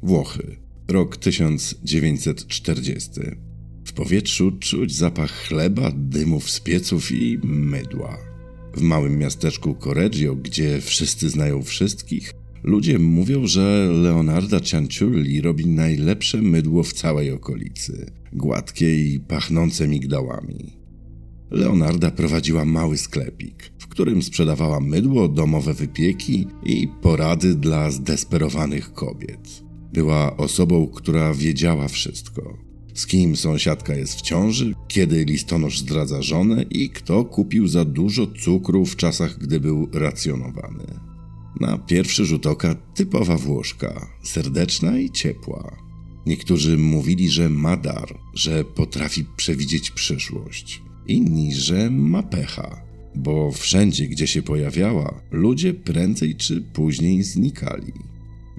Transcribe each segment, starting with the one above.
Włochy. Rok 1940. W powietrzu czuć zapach chleba, dymów z pieców i mydła. W małym miasteczku Correggio, gdzie wszyscy znają wszystkich, ludzie mówią, że Leonarda Cianciulli robi najlepsze mydło w całej okolicy. Gładkie i pachnące migdałami. Leonarda prowadziła mały sklepik, w którym sprzedawała mydło, domowe wypieki i porady dla zdesperowanych kobiet. Była osobą, która wiedziała wszystko. Z kim sąsiadka jest w ciąży, kiedy listonosz zdradza żonę i kto kupił za dużo cukru w czasach, gdy był racjonowany. Na pierwszy rzut oka typowa Włoszka, serdeczna i ciepła. Niektórzy mówili, że ma dar, że potrafi przewidzieć przyszłość. Inni, że ma pecha, bo wszędzie, gdzie się pojawiała, ludzie prędzej czy później znikali.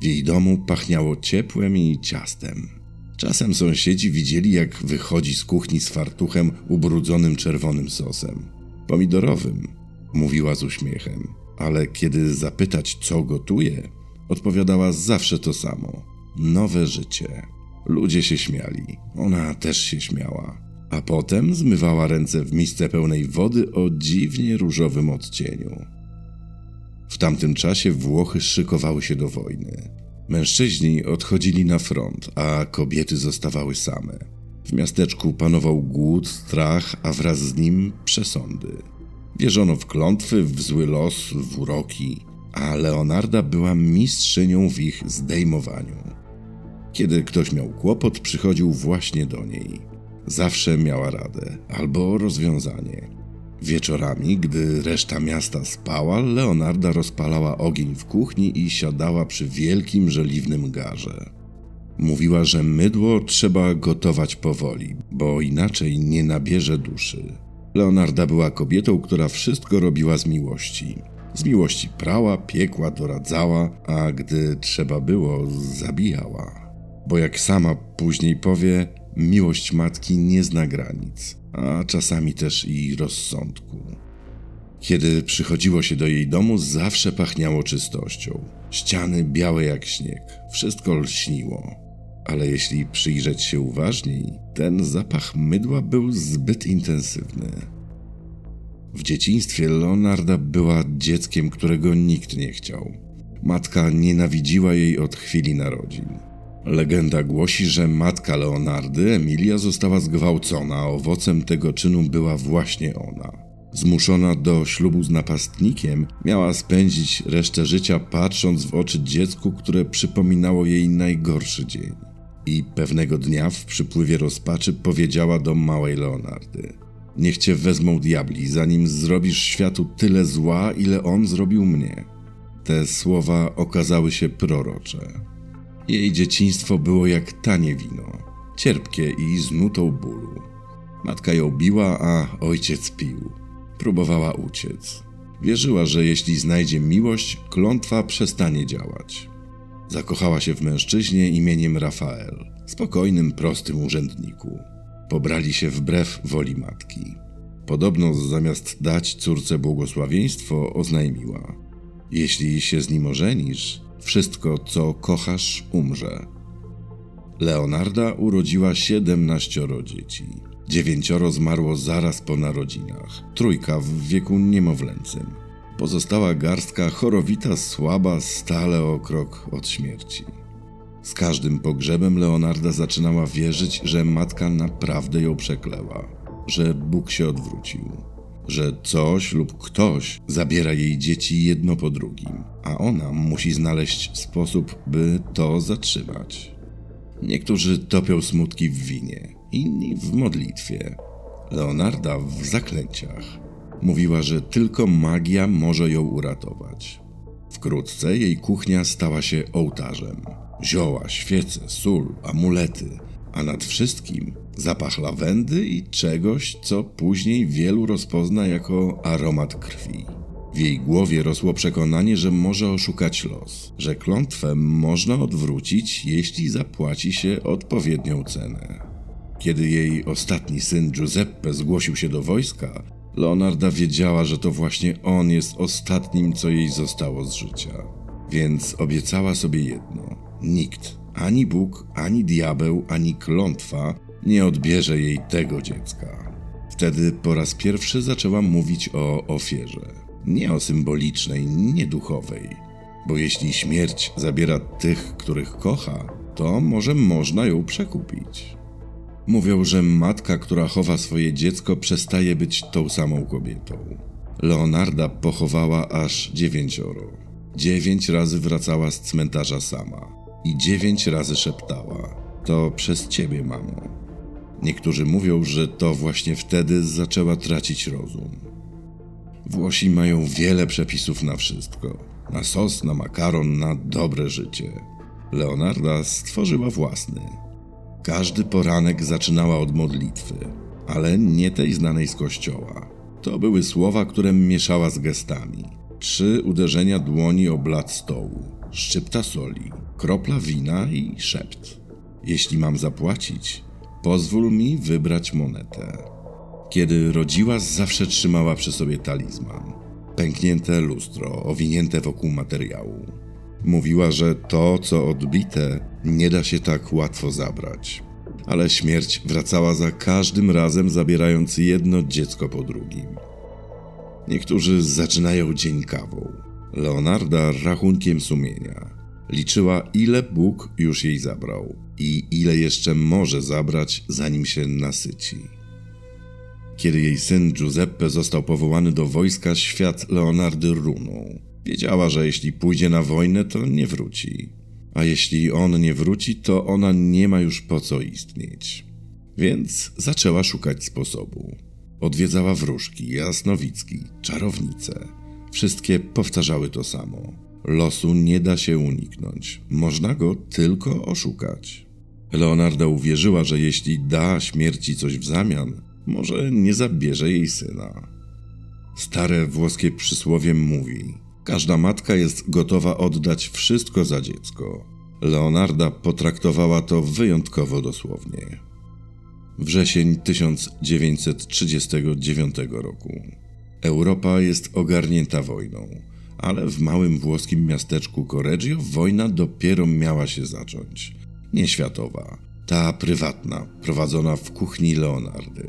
W jej domu pachniało ciepłem i ciastem. Czasem sąsiedzi widzieli, jak wychodzi z kuchni z fartuchem ubrudzonym czerwonym sosem. Pomidorowym, mówiła z uśmiechem, ale kiedy zapytać, co gotuje, odpowiadała zawsze to samo. Nowe życie. Ludzie się śmiali, ona też się śmiała. A potem zmywała ręce w misce pełnej wody o dziwnie różowym odcieniu. W tamtym czasie Włochy szykowały się do wojny. Mężczyźni odchodzili na front, a kobiety zostawały same. W miasteczku panował głód, strach, a wraz z nim przesądy. Wierzono w klątwy, w zły los, w uroki, a Leonarda była mistrzynią w ich zdejmowaniu. Kiedy ktoś miał kłopot, przychodził właśnie do niej. Zawsze miała radę albo rozwiązanie. Wieczorami, gdy reszta miasta spała, Leonarda rozpalała ogień w kuchni i siadała przy wielkim żeliwnym garze. Mówiła, że mydło trzeba gotować powoli, bo inaczej nie nabierze duszy. Leonarda była kobietą, która wszystko robiła z miłości. Z miłości prała, piekła, doradzała, a gdy trzeba było, zabijała. Bo jak sama później powie, miłość matki nie zna granic, a czasami też i rozsądku. Kiedy przychodziło się do jej domu, zawsze pachniało czystością. Ściany białe jak śnieg, wszystko lśniło. Ale jeśli przyjrzeć się uważniej, ten zapach mydła był zbyt intensywny. W dzieciństwie Leonarda była dzieckiem, którego nikt nie chciał. Matka nienawidziła jej od chwili narodzin. Legenda głosi, że matka Leonardy, Emilia, została zgwałcona, a owocem tego czynu była właśnie ona. Zmuszona do ślubu z napastnikiem, miała spędzić resztę życia patrząc w oczy dziecku, które przypominało jej najgorszy dzień. I pewnego dnia w przypływie rozpaczy powiedziała do małej Leonardy: niech cię wezmą diabli, zanim zrobisz światu tyle zła, ile on zrobił mnie. Te słowa okazały się prorocze. Jej dzieciństwo było jak tanie wino, cierpkie i z nutą bólu. Matka ją biła, a ojciec pił. Próbowała uciec. Wierzyła, że jeśli znajdzie miłość, klątwa przestanie działać. Zakochała się w mężczyźnie imieniem Rafael, spokojnym, prostym urzędniku. Pobrali się wbrew woli matki. Podobno zamiast dać córce błogosławieństwo, oznajmiła: jeśli się z nim ożenisz, wszystko, co kochasz, umrze. Leonarda urodziła 17 dzieci. 9 zmarło zaraz po narodzinach, 3 w wieku niemowlęcym. Pozostała garstka chorowita, słaba, stale o krok od śmierci. Z każdym pogrzebem Leonarda zaczynała wierzyć, że matka naprawdę ją przekleła, że Bóg się odwrócił, że coś lub ktoś zabiera jej dzieci jedno po drugim, a ona musi znaleźć sposób, by to zatrzymać. Niektórzy topią smutki w winie, inni w modlitwie. Leonarda w zaklęciach. Mówiła, że tylko magia może ją uratować. Wkrótce jej kuchnia stała się ołtarzem. Zioła, świece, sól, amulety, a nad wszystkim zapach lawendy i czegoś, co później wielu rozpozna jako aromat krwi. W jej głowie rosło przekonanie, że może oszukać los, że klątwę można odwrócić, jeśli zapłaci się odpowiednią cenę. Kiedy jej ostatni syn Giuseppe zgłosił się do wojska, Leonarda wiedziała, że to właśnie on jest ostatnim, co jej zostało z życia. Więc obiecała sobie jedno: nikt, ani Bóg, ani diabeł, ani klątwa nie odbierze jej tego dziecka. Wtedy po raz pierwszy zaczęła mówić o ofierze. Nie o symbolicznej, nie duchowej. Bo jeśli śmierć zabiera tych, których kocha, to może można ją przekupić. Mówią, że matka, która chowa swoje dziecko, przestaje być tą samą kobietą. Leonarda pochowała aż 9. 9 razy wracała z cmentarza sama i 9 razy szeptała: to przez ciebie, mamo. Niektórzy mówią, że to właśnie wtedy zaczęła tracić rozum. Włosi mają wiele przepisów na wszystko. Na sos, na makaron, na dobre życie. Leonarda stworzyła własny. Każdy poranek zaczynała od modlitwy, ale nie tej znanej z kościoła. To były słowa, które mieszała z gestami. 3 uderzenia dłoni o blat stołu, szczypta soli, kropla wina i szept. Jeśli mam zapłacić, pozwól mi wybrać monetę. Kiedy rodziła, zawsze trzymała przy sobie talizman. Pęknięte lustro, owinięte wokół materiału. Mówiła, że to, co odbite, nie da się tak łatwo zabrać. Ale śmierć wracała za każdym razem, zabierając jedno dziecko po drugim. Niektórzy zaczynają dzień kawą. Leonarda rachunkiem sumienia. Liczyła, ile Bóg już jej zabrał i ile jeszcze może zabrać, zanim się nasyci. Kiedy jej syn Giuseppe został powołany do wojska, świat Leonardy runął. Wiedziała, że jeśli pójdzie na wojnę, to nie wróci. A jeśli on nie wróci, to ona nie ma już po co istnieć. Więc zaczęła szukać sposobu. Odwiedzała wróżki, jasnowicki, czarownice. Wszystkie powtarzały to samo. Losu nie da się uniknąć. Można go tylko oszukać. Leonarda uwierzyła, że jeśli da śmierci coś w zamian, może nie zabierze jej syna. Stare włoskie przysłowie mówi: każda matka jest gotowa oddać wszystko za dziecko. Leonarda potraktowała to wyjątkowo dosłownie. Wrzesień 1939 roku. Europa jest ogarnięta wojną, ale w małym włoskim miasteczku Correggio wojna dopiero miała się zacząć. Nie światowa, ta prywatna, prowadzona w kuchni Leonardy.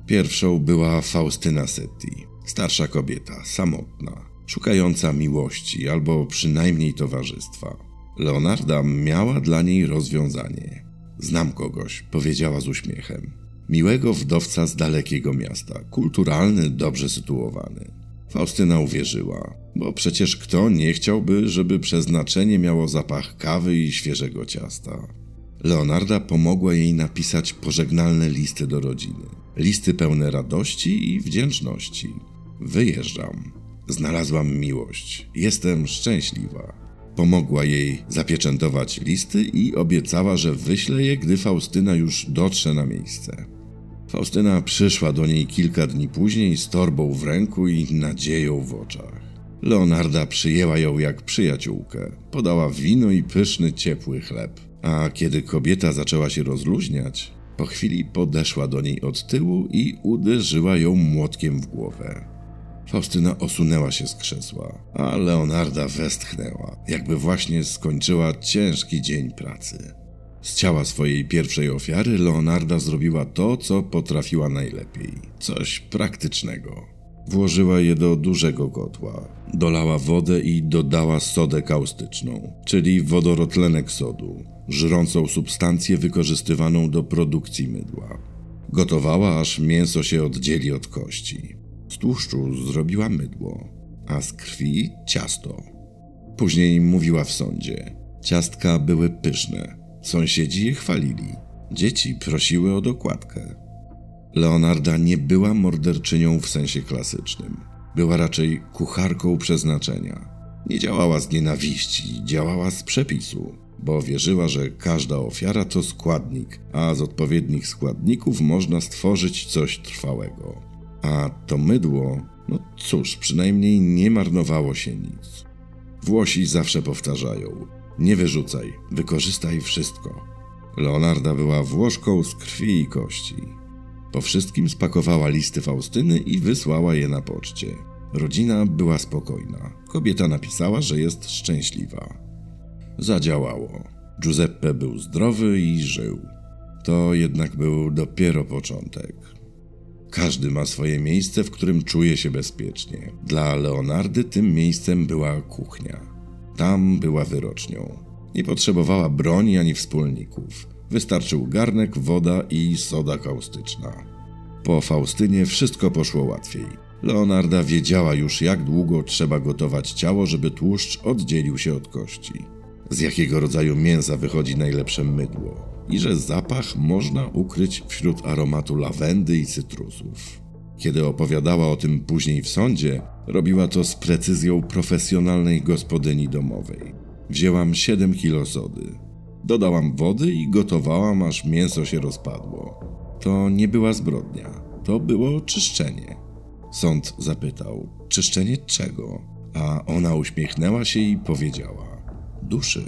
Pierwszą była Faustyna Setti, starsza kobieta, samotna, szukająca miłości albo przynajmniej towarzystwa. Leonarda miała dla niej rozwiązanie. Znam kogoś, powiedziała z uśmiechem. Miłego wdowca z dalekiego miasta, kulturalny, dobrze sytuowany. Faustyna uwierzyła, bo przecież kto nie chciałby, żeby przeznaczenie miało zapach kawy i świeżego ciasta. Leonarda pomogła jej napisać pożegnalne listy do rodziny. Listy pełne radości i wdzięczności. Wyjeżdżam. Znalazłam miłość. Jestem szczęśliwa. Pomogła jej zapieczętować listy i obiecała, że wyśle je, gdy Faustyna już dotrze na miejsce. Faustyna przyszła do niej kilka dni później z torbą w ręku i nadzieją w oczach. Leonarda przyjęła ją jak przyjaciółkę. Podała wino i pyszny, ciepły chleb. A kiedy kobieta zaczęła się rozluźniać, po chwili podeszła do niej od tyłu i uderzyła ją młotkiem w głowę. Faustyna osunęła się z krzesła, a Leonarda westchnęła, jakby właśnie skończyła ciężki dzień pracy. Z ciała swojej pierwszej ofiary Leonarda zrobiła to, co potrafiła najlepiej. Coś praktycznego. Włożyła je do dużego kotła, dolała wodę i dodała sodę kaustyczną, czyli wodorotlenek sodu, żrącą substancję wykorzystywaną do produkcji mydła. Gotowała, aż mięso się oddzieli od kości. Z tłuszczu zrobiła mydło, a z krwi ciasto. Później mówiła w sądzie. Ciastka były pyszne. Sąsiedzi je chwalili. Dzieci prosiły o dokładkę. Leonarda nie była morderczynią w sensie klasycznym. Była raczej kucharką przeznaczenia. Nie działała z nienawiści, działała z przepisu, bo wierzyła, że każda ofiara to składnik, a z odpowiednich składników można stworzyć coś trwałego. A to mydło, no cóż, przynajmniej nie marnowało się nic. Włosi zawsze powtarzają: nie wyrzucaj, wykorzystaj wszystko. Leonarda była Włoszką z krwi i kości. Po wszystkim spakowała listy Faustyny i wysłała je na poczcie. Rodzina była spokojna. Kobieta napisała, że jest szczęśliwa. Zadziałało. Giuseppe był zdrowy i żył. To jednak był dopiero początek. Każdy ma swoje miejsce, w którym czuje się bezpiecznie. Dla Leonardy tym miejscem była kuchnia. Tam była wyrocznią. Nie potrzebowała broni ani wspólników. Wystarczył garnek, woda i soda kaustyczna. Po Faustynie wszystko poszło łatwiej. Leonarda wiedziała już, jak długo trzeba gotować ciało, żeby tłuszcz oddzielił się od kości. Z jakiego rodzaju mięsa wychodzi najlepsze mydło i że zapach można ukryć wśród aromatu lawendy i cytrusów. Kiedy opowiadała o tym później w sądzie, robiła to z precyzją profesjonalnej gospodyni domowej. Wzięłam 7 kilo sody. Dodałam wody i gotowałam, aż mięso się rozpadło. To nie była zbrodnia, to było czyszczenie. Sąd zapytał, czyszczenie czego? A ona uśmiechnęła się i powiedziała, duszy.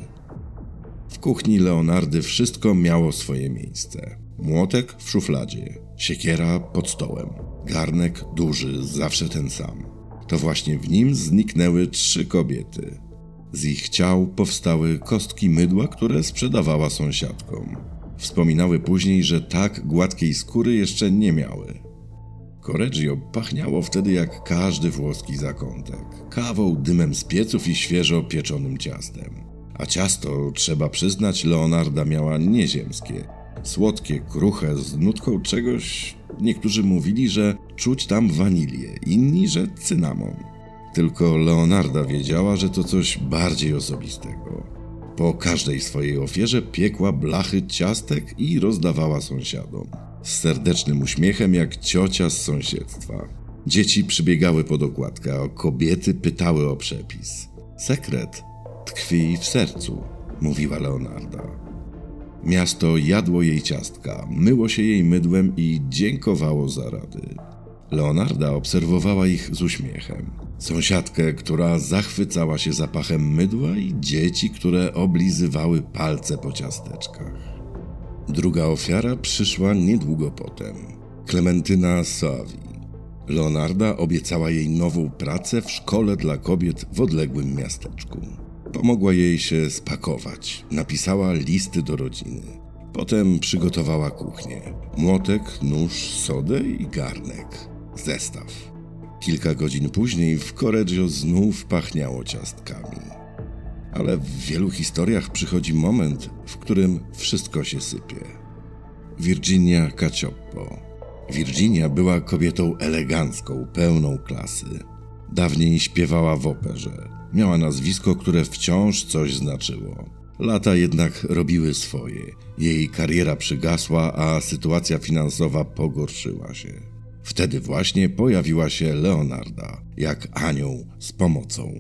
W kuchni Leonardy wszystko miało swoje miejsce. Młotek w szufladzie, siekiera pod stołem, garnek duży, zawsze ten sam. To właśnie w nim zniknęły 3 kobiety. Z ich ciał powstały kostki mydła, które sprzedawała sąsiadkom. Wspominały później, że tak gładkiej skóry jeszcze nie miały. Correggio pachniało wtedy jak każdy włoski zakątek. Kawą, dymem z pieców i świeżo pieczonym ciastem. A ciasto, trzeba przyznać, Leonarda miała nieziemskie. Słodkie, kruche, z nutką czegoś... Niektórzy mówili, że czuć tam wanilię, inni, że cynamon. Tylko Leonarda wiedziała, że to coś bardziej osobistego. Po każdej swojej ofierze piekła blachy ciastek i rozdawała sąsiadom. Z serdecznym uśmiechem jak ciocia z sąsiedztwa. Dzieci przybiegały po dokładkę, a kobiety pytały o przepis. Sekret tkwi w sercu, mówiła Leonarda. Miasto jadło jej ciastka, myło się jej mydłem i dziękowało za rady. Leonarda obserwowała ich z uśmiechem. Sąsiadkę, która zachwycała się zapachem mydła i dzieci, które oblizywały palce po ciasteczkach. Druga ofiara przyszła niedługo potem. Klementyna Soavi. Leonarda obiecała jej nową pracę w szkole dla kobiet w odległym miasteczku. Pomogła jej się spakować. Napisała listy do rodziny. Potem przygotowała kuchnię. Młotek, nóż, sodę i garnek. Zestaw. Kilka godzin później w Correggio znów pachniało ciastkami. Ale w wielu historiach przychodzi moment, w którym wszystko się sypie. Virginia Cacioppo. Virginia była kobietą elegancką, pełną klasy. Dawniej śpiewała w operze. Miała nazwisko, które wciąż coś znaczyło. Lata jednak robiły swoje. Jej kariera przygasła, a sytuacja finansowa pogorszyła się. Wtedy właśnie pojawiła się Leonarda, jak anioł z pomocą.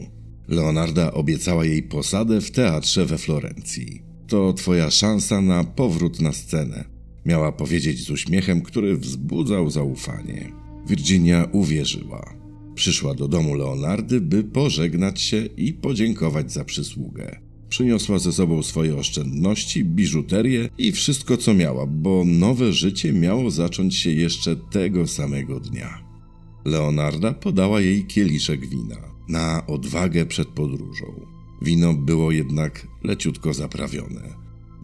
Leonarda obiecała jej posadę w teatrze we Florencji. To twoja szansa na powrót na scenę, miała powiedzieć z uśmiechem, który wzbudzał zaufanie. Virginia uwierzyła. Przyszła do domu Leonardy, by pożegnać się i podziękować za przysługę. Przyniosła ze sobą swoje oszczędności, biżuterię i wszystko, co miała, bo nowe życie miało zacząć się jeszcze tego samego dnia. Leonarda podała jej kieliszek wina, na odwagę przed podróżą. Wino było jednak leciutko zaprawione.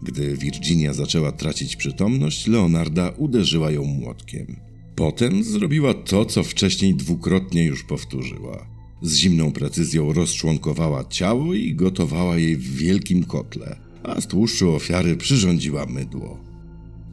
Gdy Virginia zaczęła tracić przytomność, Leonarda uderzyła ją młotkiem. Potem zrobiła to, co wcześniej dwukrotnie już powtórzyła. Z zimną precyzją rozczłonkowała ciało i gotowała je w wielkim kotle, a z tłuszczu ofiary przyrządziła mydło.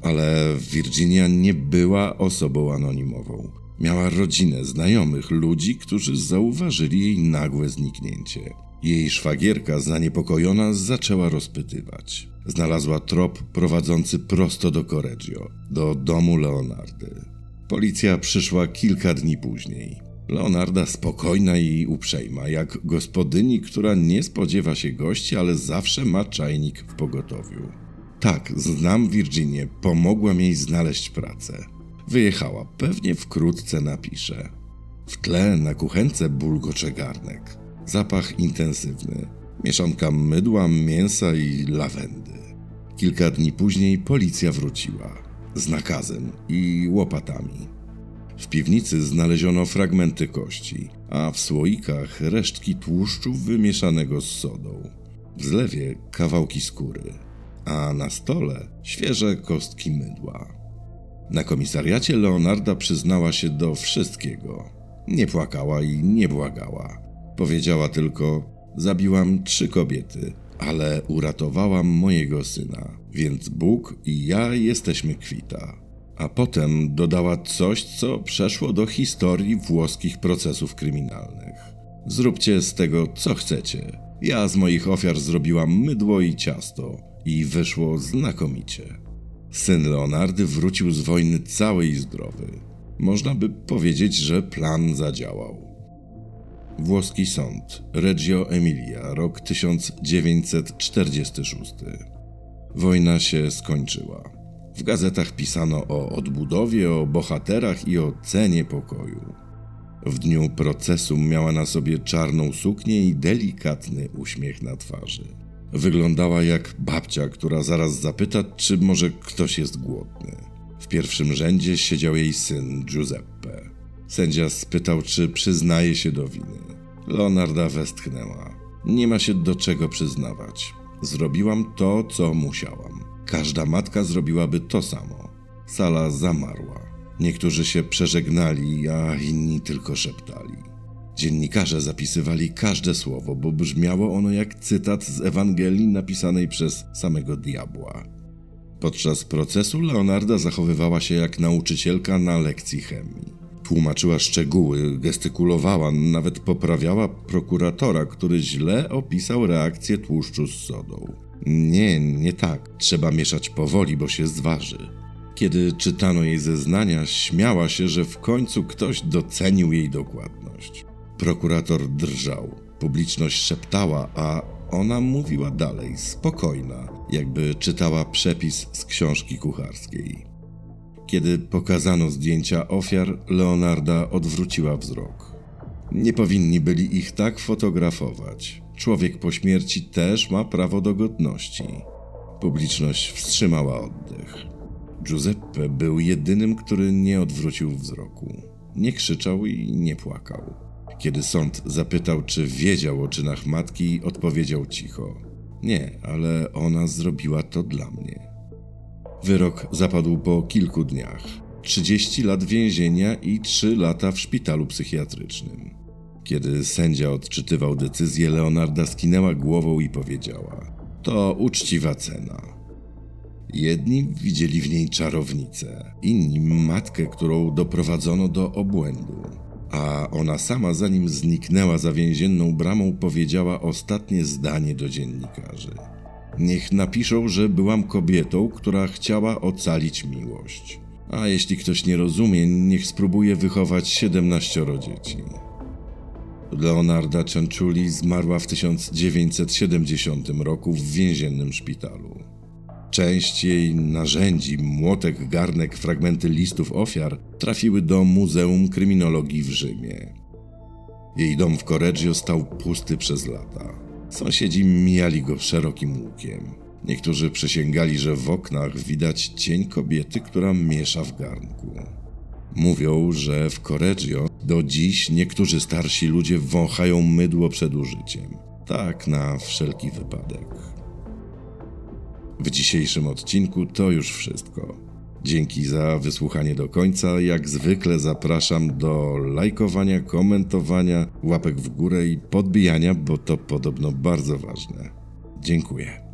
Ale Virginia nie była osobą anonimową. Miała rodzinę, znajomych, ludzi, którzy zauważyli jej nagłe zniknięcie. Jej szwagierka, zaniepokojona, zaczęła rozpytywać. Znalazła trop prowadzący prosto do Correggio, do domu Leonardy. Policja przyszła kilka dni później. Leonarda spokojna i uprzejma, jak gospodyni, która nie spodziewa się gości, ale zawsze ma czajnik w pogotowiu. Tak, znam Virginię, pomogłam jej znaleźć pracę. Wyjechała, pewnie wkrótce napisze. W tle na kuchence bulgocze garnek. Zapach intensywny. Mieszanka mydła, mięsa i lawendy. Kilka dni później policja wróciła. Z nakazem i łopatami. W piwnicy znaleziono fragmenty kości, a w słoikach resztki tłuszczu wymieszanego z sodą. W zlewie kawałki skóry. a na stole świeże kostki mydła. Na komisariacie Leonarda przyznała się do wszystkiego. Nie płakała i nie błagała. Powiedziała tylko: zabiłam 3 kobiety, ale uratowałam mojego syna, więc Bóg i ja jesteśmy kwita. A potem dodała coś, co przeszło do historii włoskich procesów kryminalnych. Zróbcie z tego, co chcecie. Ja z moich ofiar zrobiłam mydło i ciasto i wyszło znakomicie. Syn Leonardy wrócił z wojny cały i zdrowy. Można by powiedzieć, że plan zadziałał. Włoski sąd, Reggio Emilia, rok 1946. Wojna się skończyła. W gazetach pisano o odbudowie, o bohaterach i o cenie pokoju. W dniu procesu miała na sobie czarną suknię i delikatny uśmiech na twarzy. Wyglądała jak babcia, która zaraz zapyta, czy może ktoś jest głodny. W pierwszym rzędzie siedział jej syn Giuseppe. Sędzia spytał, czy przyznaje się do winy. Leonarda westchnęła. Nie ma się do czego przyznawać. Zrobiłam to, co musiałam. Każda matka zrobiłaby to samo. Sala zamarła. Niektórzy się przeżegnali, a inni tylko szeptali. Dziennikarze zapisywali każde słowo, bo brzmiało ono jak cytat z Ewangelii napisanej przez samego diabła. Podczas procesu Leonarda zachowywała się jak nauczycielka na lekcji chemii. Tłumaczyła szczegóły, gestykulowała, nawet poprawiała prokuratora, który źle opisał reakcję tłuszczu z sodą. Nie tak. Trzeba mieszać powoli, bo się zważy. Kiedy czytano jej zeznania, śmiała się, że w końcu ktoś docenił jej dokładność. Prokurator drżał, publiczność szeptała, a ona mówiła dalej, spokojna, jakby czytała przepis z książki kucharskiej. Kiedy pokazano zdjęcia ofiar, Leonarda odwróciła wzrok. Nie powinni byli ich tak fotografować. Człowiek po śmierci też ma prawo do godności. Publiczność wstrzymała oddech. Giuseppe był jedynym, który nie odwrócił wzroku. Nie krzyczał i nie płakał. Kiedy sąd zapytał, czy wiedział o czynach matki, odpowiedział cicho. Nie, ale ona zrobiła to dla mnie. Wyrok zapadł po kilku dniach. 30 lat więzienia i 3 lata w szpitalu psychiatrycznym. Kiedy sędzia odczytywał decyzję, Leonarda skinęła głową i powiedziała: to uczciwa cena. Jedni widzieli w niej czarownicę, inni matkę, którą doprowadzono do obłędu. A ona sama, zanim zniknęła za więzienną bramą, powiedziała ostatnie zdanie do dziennikarzy. Niech napiszą, że byłam kobietą, która chciała ocalić miłość. A jeśli ktoś nie rozumie, niech spróbuje wychować 17 dzieci. Leonarda Cianciulli zmarła w 1970 roku w więziennym szpitalu. Część jej narzędzi, młotek, garnek, fragmenty listów ofiar trafiły do Muzeum Kryminologii w Rzymie. Jej dom w Correggio stał pusty przez lata. Sąsiedzi mijali go szerokim łukiem. Niektórzy przysięgali, że w oknach widać cień kobiety, która miesza w garnku. Mówią, że w Correggio do dziś niektórzy starsi ludzie wąchają mydło przed użyciem. Tak na wszelki wypadek. W dzisiejszym odcinku to już wszystko. Dzięki za wysłuchanie do końca. Jak zwykle zapraszam do lajkowania, komentowania, łapek w górę i podbijania, bo to podobno bardzo ważne. Dziękuję.